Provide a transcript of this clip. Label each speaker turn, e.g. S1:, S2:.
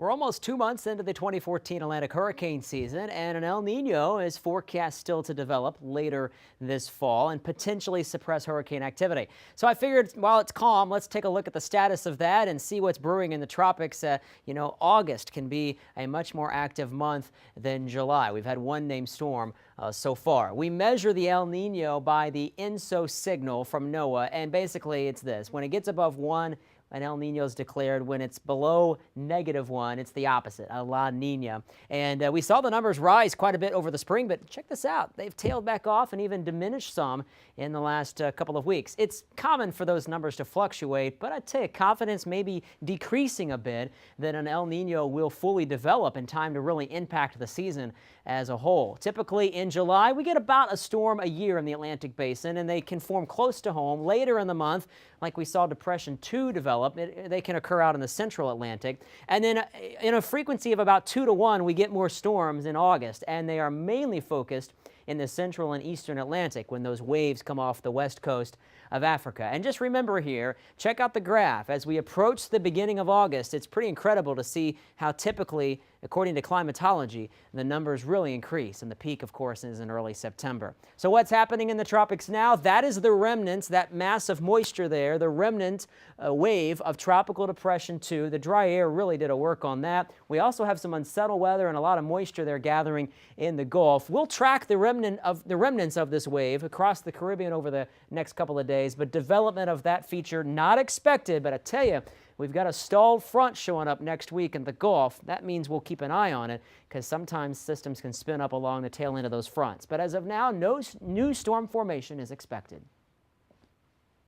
S1: We're almost 2 months into the 2014 Atlantic hurricane season, and an El Nino is forecast still to develop later this fall and potentially suppress hurricane activity. So I figured while it's calm, let's take a look at the status of that and see what's brewing in the tropics. August can be a much more active month than July. We've had one named storm so far. We measure the El Nino by the ENSO signal from NOAA, and basically it's this. When it gets above 1, an El Nino is declared. When it's below -1, it's the opposite, a La Nina. And we saw the numbers rise quite a bit over the spring, but check this out. They've tailed back off and even diminished some in the last couple of weeks. It's common for those numbers to fluctuate, but I'd say confidence may be decreasing a bit that an El Nino will fully develop in time to really impact the season as a whole. Typically in July, we get about a storm a year in the Atlantic basin, and they can form close to home. Later in the month, like we saw Depression 2 develop, they can occur out in the central Atlantic. And then in a frequency of about 2 to 1, we get more storms in August, and they are mainly focused in the central and eastern Atlantic when those waves come off the west coast of Africa. And just remember here, check out the graph. As we approach the beginning of August, it's pretty incredible to see how typically, according to climatology, the numbers really increase. And the peak, of course, is in early September. So what's happening in the tropics now? That is the remnants, that mass of moisture there, the remnant wave of Tropical Depression 2. The dry air really did a work on that. We also have some unsettled weather and a lot of moisture there gathering in the Gulf. We'll track the remnants of this wave across the Caribbean over the next couple of days, but development of that feature not expected. But I tell you, we've got a stalled front showing up next week in the Gulf. That means we'll keep an eye on it because sometimes systems can spin up along the tail end of those fronts. But as of now, no new storm formation is expected.